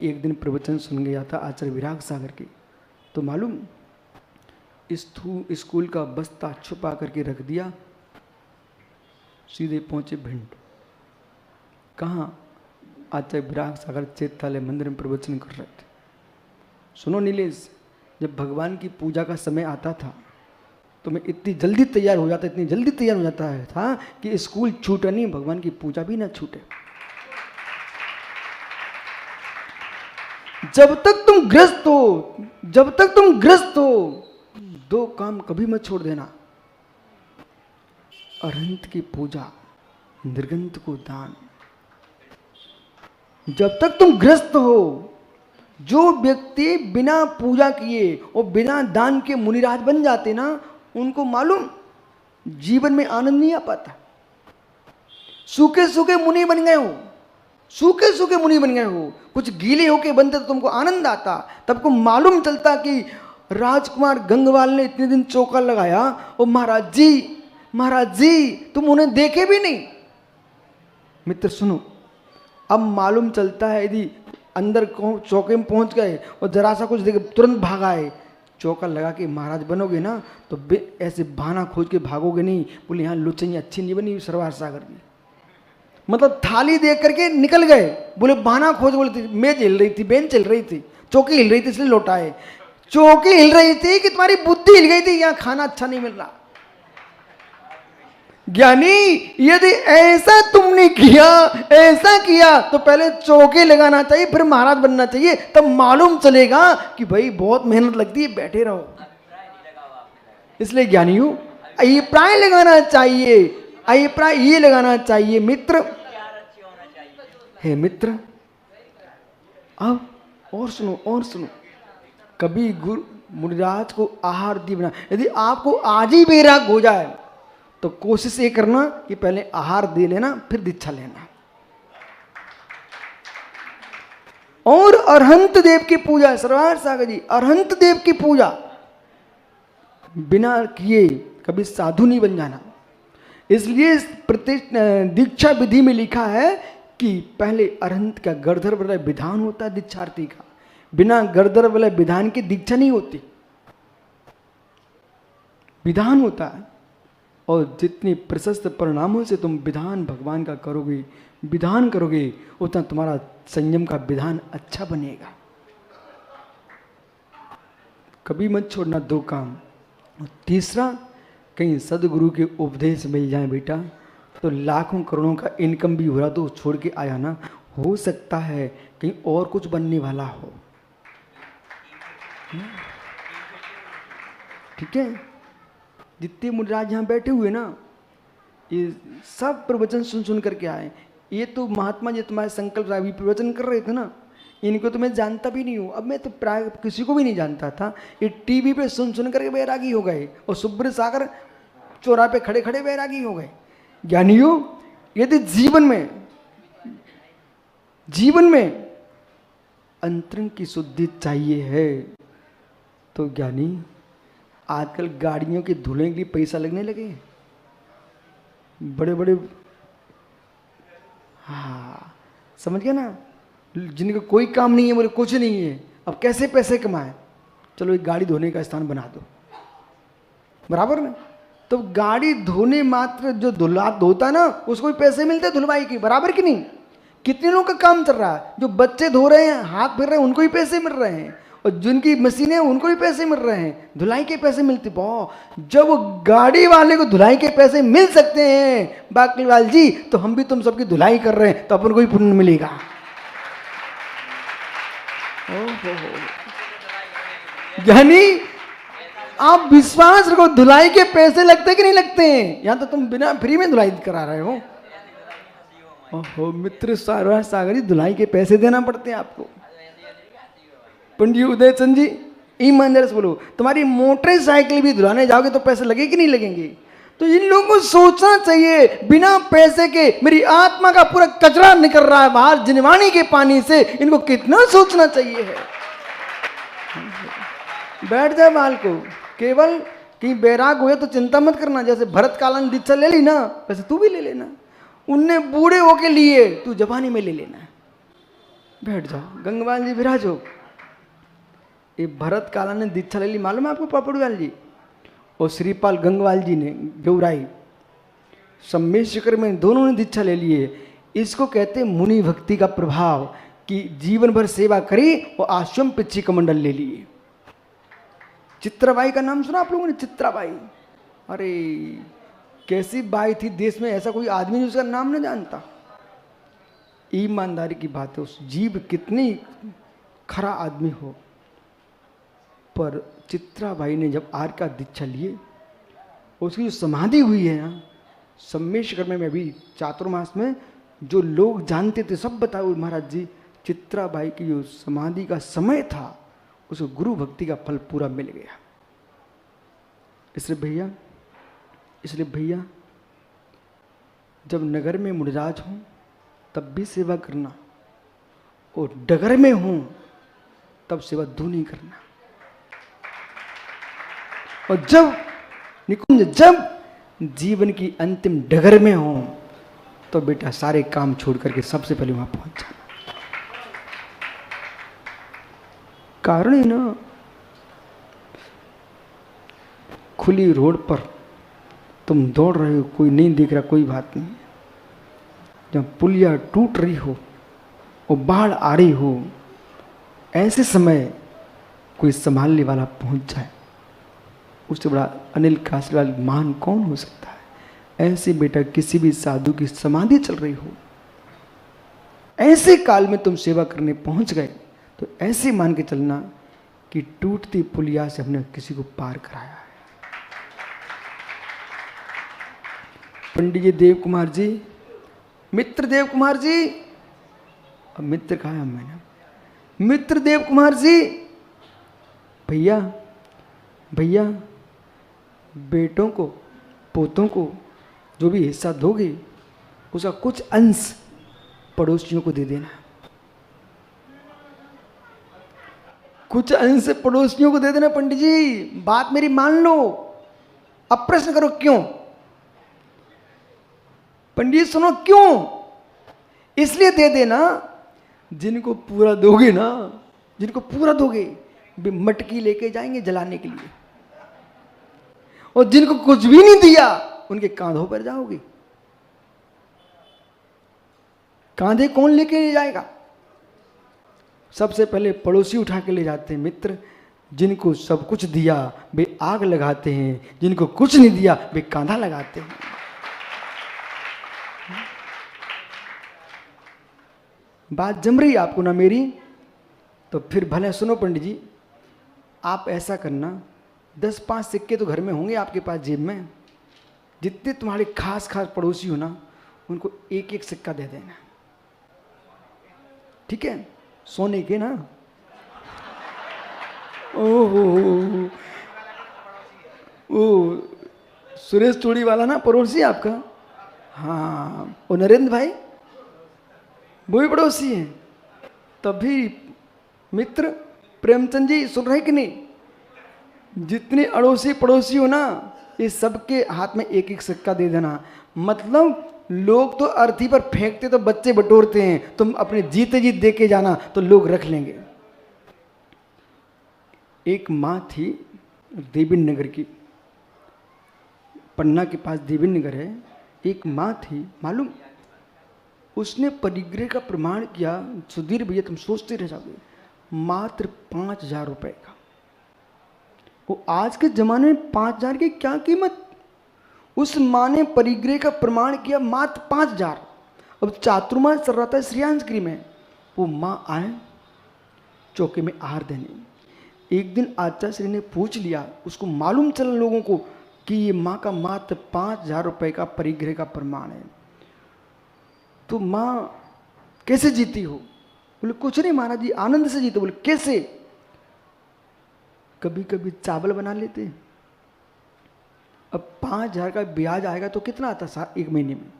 एक दिन प्रवचन सुन गया था आचार्य विराग सागर की, तो मालूम स्कूल का बस्ता छुपा करके रख दिया, सीधे पहुंचे भिंड। कहाँ? आचार्य विराग सागर चैत्यालय मंदिर में प्रवचन कर रहे थे। सुनो नीलेश, जब भगवान की पूजा का समय आता था तो मैं इतनी जल्दी तैयार हो जाता, इतनी जल्दी तैयार हो जाता है था कि स्कूल छूटे नहीं, भगवान की पूजा भी ना छूटे। जब तक तुम ग्रस्त हो, जब तक तुम ग्रस्त हो, दो काम कभी मत छोड़ देना, अरहंत की पूजा, निर्गंत को दान। जब तक तुम ग्रस्त हो, जो व्यक्ति बिना पूजा किए और बिना दान के मुनिराज बन जाते ना, उनको मालूम जीवन में आनंद नहीं आ पाता। सूखे सूखे मुनि बन गए हो, सूखे सूखे मुनि बन गए हो, कुछ गीले होके बनते तो तुमको आनंद आता, तब को मालूम चलता कि राजकुमार गंगवाल ने इतने दिन चौका लगाया और महाराज जी तुम उन्हें देखे भी नहीं। मित्र सुनो, अब मालूम चलता है यदि अंदर चौके में पहुंच गए और जरा सा कुछ देखे तुरंत भाग आए, चौका लगा के महाराज बनोगे ना तो ऐसे बहाना खोज के भागोगे नहीं, बोले यहाँ लुचैया अच्छी नहीं बनी सरवार सागर की, मतलब थाली देख करके निकल गए, बोले बहाना खोज, बोले मेज हिल रही थी, बेंच हिल रही थी, चौकी हिल रही थी इसलिए लौटाए। चौकी हिल रही थी कि तुम्हारी बुद्धि हिल गई थी, यहाँ खाना अच्छा नहीं मिल रहा। ज्ञानी, यदि ऐसा तुमने किया, ऐसा किया तो पहले चौके लगाना चाहिए, फिर महाराज बनना चाहिए, तब मालूम चलेगा कि भाई बहुत मेहनत लगती है, बैठे रहो। इसलिए ज्ञानियों अभिप्राय लगाना चाहिए, अभिप्राय ये लगाना चाहिए मित्र। हे मित्र, अब और सुनो, और सुनो, कभी गुरु मुनिराज को आहार दी बना, यदि आपको आज ही वैराग हो जाए तो कोशिश ये करना कि पहले आहार दे लेना, फिर दीक्षा लेना। और अरहंत देव की पूजा, सरवार सागर जी, अरहंत देव की पूजा बिना किए कभी साधु नहीं बन जाना। इसलिए दीक्षा विधि में लिखा है कि पहले अरहंत का गर्धर वाला विधान होता है दीक्षार्थी का, बिना गर्धर वाले विधान की दीक्षा नहीं होती, विधान होता है। और जितनी प्रशस्त परिणामों से तुम विधान भगवान का करोगे, विधान करोगे, उतना तुम्हारा संयम का विधान अच्छा बनेगा। कभी मत छोड़ना दो काम। और तीसरा, कहीं सदगुरु के उपदेश मिल जाए बेटा तो लाखों करोड़ों का इनकम भी हो रहा तो छोड़ के आया ना, हो सकता है कहीं और कुछ बनने वाला हो। ठीक है, जितने मुनिराज यहाँ बैठे हुए ना, ये सब प्रवचन सुन सुन करके आए। ये तो महात्मा जी तुम्हारे संकल्प राय प्रवचन कर रहे थे ना, इनको तो मैं जानता भी नहीं हूँ, अब मैं तो प्राय किसी को भी नहीं जानता था। ये टीवी पे सुन सुन करके बैरागी हो गए, और सुब्र सागर चौराहे पे खड़े खड़े बैरागी हो गए। ज्ञानियों, यदि जीवन में अंतरंग की शुद्धि चाहिए है तो ज्ञानी, आजकल गाड़ियों के धुलने के लिए पैसा लगने लगे, बड़े बड़े, हाँ समझ गया ना, जिनका कोई काम नहीं है, बोले कुछ नहीं है, अब कैसे पैसे कमाए, चलो एक गाड़ी धोने का स्थान बना दो, बराबर ना। तो गाड़ी धोने मात्र जो धोता है ना, उसको भी पैसे मिलते हैं धुलवाई के, बराबर कि नहीं। कितने लोगों का काम चल रहा है, जो बच्चे धो रहे हैं, हाथ फिर रहे हैं, उनको भी पैसे मिल रहे हैं, और जिनकी मशीनें उनको भी पैसे मिल रहे हैं, धुलाई के पैसे मिलते। बहुत जब गाड़ी वाले को धुलाई के पैसे मिल सकते हैं बाकलीवाल जी, तो हम भी तुम सबकी धुलाई कर रहे हैं तो अपन को भी पुण्य मिलेगा। यानी आप विश्वास रखो, धुलाई के पैसे लगते कि नहीं लगते हैं, यहां तो तुम बिना फ्री में धुलाई करा रहे हो। ओहो मित्र, सागर जी, धुलाई के पैसे देना पड़ते हैं आपको। पंडित उदय चंद जी, ईमानदारी से बोलो, तुम्हारी मोटरसाइकिल भी धुलाने जाओगे तो पैसे लगे कि नहीं लगेंगे। तो इन लोगों को सोचना चाहिए, बिना पैसे के मेरी आत्मा का पूरा कचरा निकल रहा है बाहर जिनवाणी के पानी से, इनको कितना सोचना चाहिए है। बैठ जाए बाल को, केवल कहीं बैराग हुए तो चिंता मत करना, जैसे भरत काला ने दीक्षा ले ली ना, वैसे तू भी ले लेना। उनने बूढ़े होके लिए, तू जवानी में ले लेना। बैठ जाओ, गंगवाल जी विराजो। ये भरत काला ने दीक्षा ले ली, मालूम है आपको पापड़वाल जी? और श्रीपाल गंगवाल जी ने गौराई सम्मेशकर में दोनों ने दीक्षा ले लिए। इसको कहते मुनि भक्ति का प्रभाव, कि जीवन भर सेवा करी और आश्रम पिच्छी कमंडल ले लिए। चित्राबाई का नाम सुना आप लोगों ने? चित्राबाई, अरे कैसी बाई थी, देश में ऐसा कोई आदमी नहीं उसका नाम न जानता। ईमानदारी की बात है, उस जीव कितनी खरा आदमी हो, पर चित्राबाई ने जब आर्य का दीक्षा लिए, उसकी जो समाधि हुई है ना सम्मेशकर में अभी चातुर्मास में, जो लोग जानते थे सब बताओ महाराज जी, चित्राबाई की जो समाधि का समय था उसको गुरु भक्ति का फल पूरा मिल गया। इसलिए भैया जब नगर में मुनिराज हूं तब भी सेवा करना, और डगर में हूं तब सेवा दूनी करना। और जब निकुंज, जब जीवन की अंतिम डगर में हो तो बेटा सारे काम छोड़ करके सबसे पहले वहां पहुंच जाना। कारण है ना, खुली रोड पर तुम दौड़ रहे हो, कोई नहीं दिख रहा, कोई बात नहीं। जब पुलिया टूट रही हो और बाढ़ आ रही हो, ऐसे समय कोई संभालने वाला पहुंच जाए, उससे बड़ा अनिल कासवाल महान कौन हो सकता है। ऐसे बेटा किसी भी साधु की समाधि चल रही हो, ऐसे काल में तुम सेवा करने पहुंच गए, तो ऐसे मान के चलना कि टूटती पुलिया से हमने किसी को पार कराया है। पंडित जी देव कुमार जी, मित्र देव कुमार जी, अब मित्र कहा है मैंने, मित्र देव कुमार जी, भैया भैया बेटों को पोतों को जो भी हिस्सा दोगे उसका कुछ अंश पड़ोसियों को दे देना, कुछ अंश पड़ोसियों को दे देना। पंडित जी बात मेरी मान लो, अब प्रश्न करो क्यों? पंडित सुनो क्यों? इसलिए दे देना, जिनको पूरा दोगे ना, जिनको पूरा दोगे वे मटकी लेके जाएंगे जलाने के लिए, और जिनको कुछ भी नहीं दिया उनके कांधों पर जाओगे। कांधे कौन लेके ले जाएगा? सबसे पहले पड़ोसी उठा के ले जाते हैं। मित्र जिनको सब कुछ दिया वे आग लगाते हैं, जिनको कुछ नहीं दिया वे कांधा लगाते हैं। बात जम रही आपको ना मेरी? तो फिर भले सुनो पंडित जी, आप ऐसा करना, 10-5 सिक्के तो घर में होंगे आपके पास जेब में, जितने तुम्हारे खास खास पड़ोसी हो ना उनको एक एक सिक्का दे देना, ठीक है? सोने के ना। ओहो, ओ सुरेश चूड़ी वाला ना पड़ोसी आपका? हाँ, और नरेंद्र भाई वो भी पड़ोसी हैं। तभी मित्र प्रेमचंद जी सुन रहे कि नहीं? जितने अड़ोसी पड़ोसी हो ना, ये सबके हाथ में एक एक सिक्का दे देना। मतलब लोग तो अर्थी पर फेंकते तो बच्चे बटोरते हैं, तुम अपने जीते जी दे के जाना तो लोग रख लेंगे। एक माँ थी देवीन नगर की, पन्ना के पास देवीन नगर है। एक माँ थी, मालूम, उसने परिग्रह का प्रमाण किया। सुधीर भैया तुम सोचते रह जाओगे, मात्र 5,000 रुपए का। वो आज के जमाने में 5,000 की क्या कीमत? उस माँ ने परिग्रह का प्रमाण किया मात्र 5,000। अब चातुर्मास चल रहा था श्रीयांजगिरी में, वो माँ आए चौके में आहार देने। एक दिन आचार्य श्री ने पूछ लिया, उसको मालूम चला लोगों को कि ये माँ का मात्र 5,000 रुपए का परिग्रह का प्रमाण है। तो माँ कैसे जीती हो? बोले कुछ नहीं महाराज जी, आनंद से जीते। बोले कैसे? कभी कभी चावल बना लेते। अब 5,000 का ब्याज आएगा तो कितना आता एक महीने में?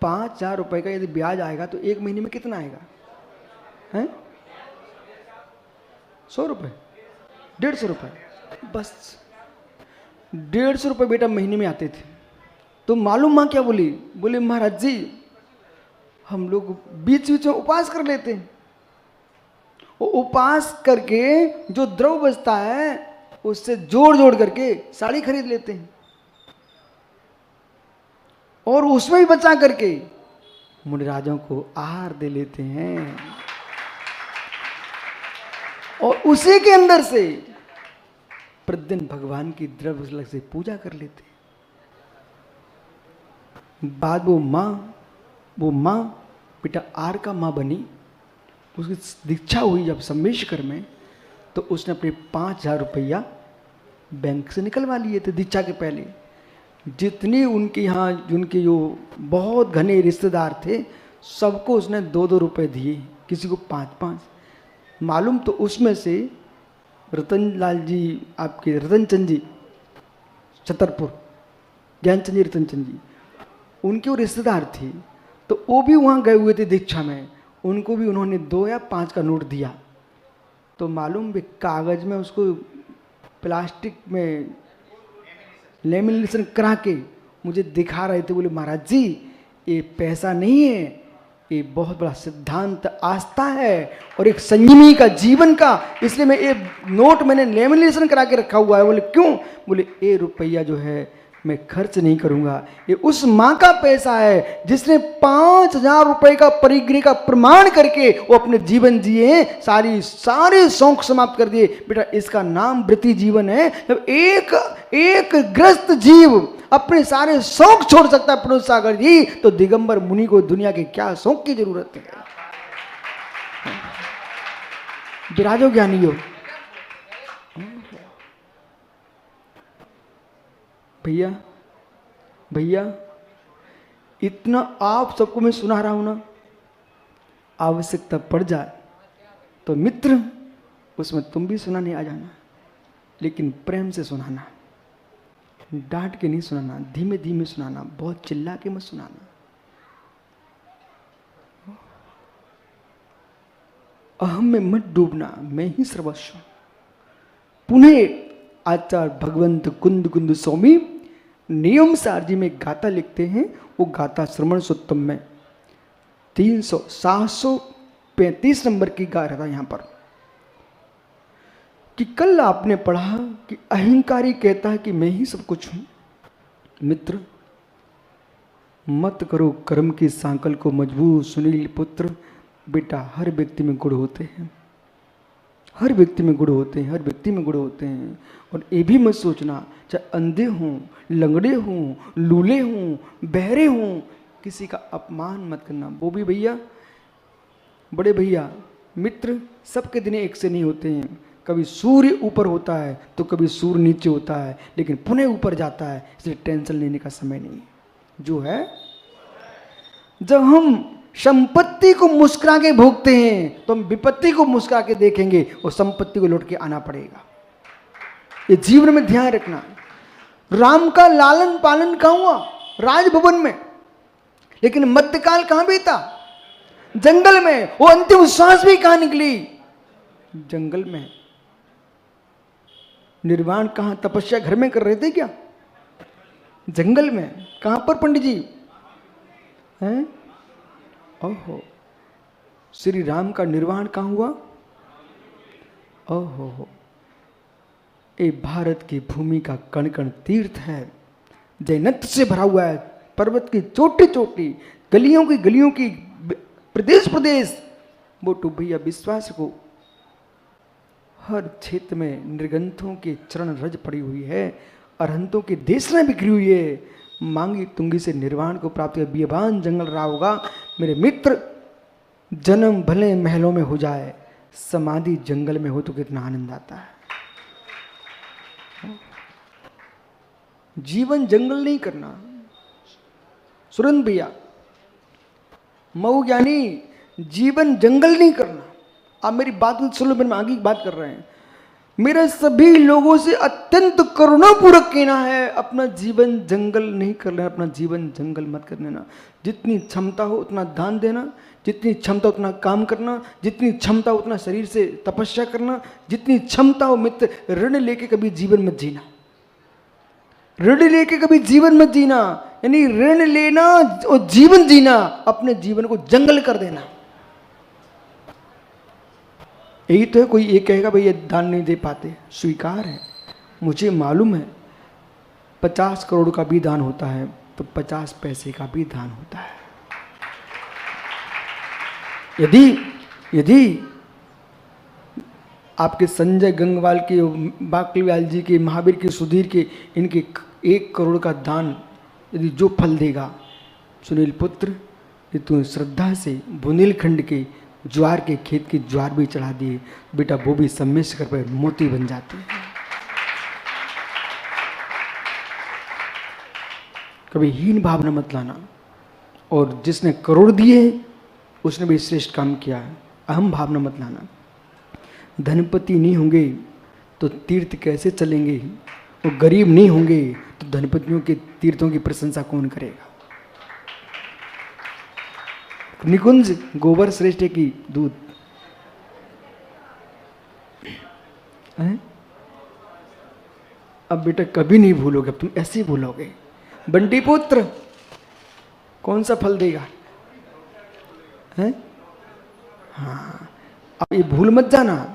5,000 रुपए का यदि ब्याज आएगा तो एक महीने में कितना आएगा? हैं? 100 रुपए, 150 रुपए, बस 150 रुपए बेटा महीने में आते थे। तो मालूम माँ क्या बोली? बोले महाराज जी हम लोग बीच बीच में उपवास कर लेते हैं। वो उपवास करके जो द्रव्य बचता है उससे जोड़ जोड़ करके साड़ी खरीद लेते हैं और उसमें भी बचा करके मुनिराजों को आहार दे लेते हैं और उसी के अंदर से प्रतिदिन भगवान की द्रव्य से पूजा कर लेते हैं। बाद वो माँ बेटा आर का माँ बनी, उसकी दीक्षा हुई जब सम्मेशकर में, तो उसने अपने 5,000 रुपया बैंक से निकलवा लिए थे दीक्षा के पहले। जितनी उनके यहाँ उनके जो बहुत घने रिश्तेदार थे सबको उसने 2-2 रुपये दिए, किसी को 5-5। मालूम तो उसमें से रतनलाल जी, आपके रतनचंद जी छतरपुर, ज्ञानचंद जी रतनचंद जी, उनके वो रिश्तेदार थी, तो वो भी वहाँ गए हुए थे दीक्षा में, उनको भी उन्होंने 2 या 5 का नोट दिया। तो मालूम भी कागज़ में उसको प्लास्टिक में लेमिनेशन करा के मुझे दिखा रहे थे। बोले महाराज जी ये पैसा नहीं है, ये बहुत बड़ा सिद्धांत आस्था है और एक संयमी का जीवन का, इसलिए मैं ये नोट मैंने लेमिनेशन करा के रखा हुआ है। बोले क्यों? बोले ये रुपया जो है मैं खर्च नहीं करूंगा, ये उस माँ का पैसा है जिसने 5,000 रुपए का परिग्रह का प्रमाण करके वो अपने जीवन जिए, सारे शौक समाप्त कर दिए। बेटा इसका नाम वृत्ति जीवन है। जब एक ग्रस्त जीव अपने सारे शौक छोड़ सकता है प्रभु सागर जी, तो दिगंबर मुनि को दुनिया के क्या शौक की जरूरत है? विराजो ज्ञानियों, भैया इतना आप सबको मैं सुना रहा हूं ना, आवश्यकता पड़ जाए तो मित्र उसमें तुम भी सुनाने आ जाना, लेकिन प्रेम से सुनाना, डांट के नहीं सुनाना, धीमे धीमे सुनाना, बहुत चिल्ला के मत सुनाना। अहम में मत डूबना, मैं ही सर्वस्व। पुनः आचार्य भगवंत कुंद कुंद स्वामी नियम सारजी में गाथा लिखते हैं, वो गाथा श्रवण सुत्तम में 735 नंबर की गा रहा था यहाँ पर, कि कल आपने पढ़ा कि अहंकारी कहता है कि मैं ही सब कुछ हूं। मित्र मत करो कर्म की सांकल को मजबूत सुनील पुत्र। बेटा हर व्यक्ति में गुण होते हैं, हर व्यक्ति में गुण होते हैं, हर व्यक्ति में गुण होते हैं। और ये भी मत सोचना चाहे अंधे हों, लंगड़े हों, लूले हों, बहरे हों, किसी का अपमान मत करना। वो भी भैया, बड़े भैया, मित्र सबके दिन एक से नहीं होते हैं। कभी सूर्य ऊपर होता है तो कभी सूर्य नीचे होता है, लेकिन पुनः ऊपर जाता है, इसलिए टेंशन लेने का समय नहीं जो है। जब हम संपत्ति को मुस्कुरा के भोगते हैं तो हम विपत्ति को मुस्कुरा के देखेंगे और संपत्ति को लौट के आना पड़ेगा। ये जीवन में ध्यान रखना। राम का लालन पालन कहाँ हुआ? राजभवन में। लेकिन मध्यकाल कहाँ बीता? जंगल में। वो अंतिम श्वास भी कहाँ निकली? जंगल में। निर्वाण कहाँ? तपस्या घर में कर रहे थे क्या? जंगल में। कहाँ पर पंडित जी हैं? ओहो, श्री राम का निर्वाण कहाँ हुआ? ओहो, ये भारत की भूमि का कण कण तीर्थ है, जैनत से भरा हुआ है। पर्वत की चोटी चोटी, गलियों की प्रदेश प्रदेश। मोटू भैया विश्वास को हर क्षेत्र में निर्गंथों के चरण रज पड़ी हुई है, अरहंतों के देश में बिखरी हुई है। मांगी तुंगी से निर्वाण को प्राप्त कर बियाबान जंगल रहा होगा। मेरे मित्र, जन्म भले महलों में हो जाए, समाधि जंगल में हो तो कितना आनंद आता है। जीवन जंगल नहीं करना। सुरेंद्र भैया, मऊ ज्ञानी, जीवन जंगल नहीं करना। आप मेरी बात सुन लो, मेरे आगे की बात कर रहे हैं। मेरा सभी लोगों से अत्यंत करुणापूर्वक कहना है, अपना जीवन जंगल नहीं कर लेना, अपना जीवन जंगल मत कर लेना। जितनी क्षमता हो उतना दान देना, जितनी क्षमता उतना काम करना, जितनी क्षमता हो उतना शरीर से तपस्या करना, जितनी क्षमता हो मित्र, ऋण लेके कभी जीवन मत जीना। ऋण लेके कभी जीवन मत जीना। यानी ऋण लेना और जीवन जीना, अपने जीवन को जंगल कर देना। यही तो है। कोई ये कहेगा भाई ये दान नहीं दे पाते, स्वीकार है, मुझे मालूम है 50 करोड़ का भी दान होता है तो 50 पैसे का भी दान होता है। यदि आपके संजय गंगवाल के, बाकलीवाल जी के, महावीर के, सुधीर के, इनके 1 करोड़ का दान यदि जो फल देगा, सुनील पुत्र यदि तू श्रद्धा से बुंदेलखंड के ज्वार के खेत की ज्वार भी चढ़ा दिए, बेटा वो भी सम्मिश्र कर पर मोती बन जाती है। कभी हीन भावना मत लाना। और जिसने करोड़ दिए उसने भी श्रेष्ठ काम किया है, अहम भावना मत लाना। धनपति नहीं होंगे तो तीर्थ कैसे चलेंगे, वो गरीब नहीं होंगे तो धनपतियों के तीर्थों की प्रशंसा कौन करेगा। निकुंज गोबर श्रेष्ठ की दूध है? अब बेटा कभी नहीं भूलोगे, अब तुम ऐसे ही भूलोगे। बंटी पुत्र कौन सा फल देगा है? हाँ, अब ये भूल मत जाना।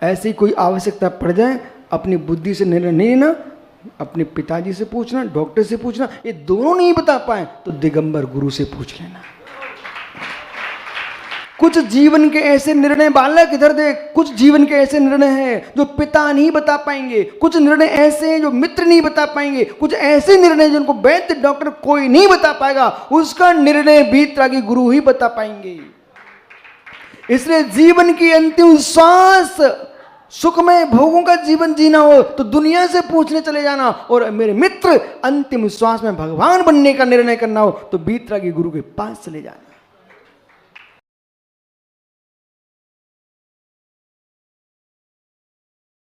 ऐसी कोई आवश्यकता पड़ जाए अपनी बुद्धि से निर्णय नहीं लेना, अपने पिताजी से पूछना, डॉक्टर से पूछना। ये दोनों नहीं बता पाए तो दिगंबर गुरु से पूछ लेना। कुछ जीवन के ऐसे निर्णय, बालक इधर देख, कुछ जीवन के ऐसे निर्णय हैं जो पिता नहीं बता पाएंगे, कुछ निर्णय ऐसे हैं जो मित्र नहीं बता पाएंगे, कुछ ऐसे निर्णय जिनको वैद्य डॉक्टर कोई नहीं बता पाएगा, उसका निर्णय भीतरागी गुरु ही बता पाएंगे। इसलिए जीवन की अंतिम श्वास सुखमय भोगों का जीवन जीना हो तो दुनिया से पूछने चले जाना, और मेरे मित्र अंतिम श्वास में भगवान बनने का निर्णय करना हो तो भीतरागी गुरु के पास चले जाना।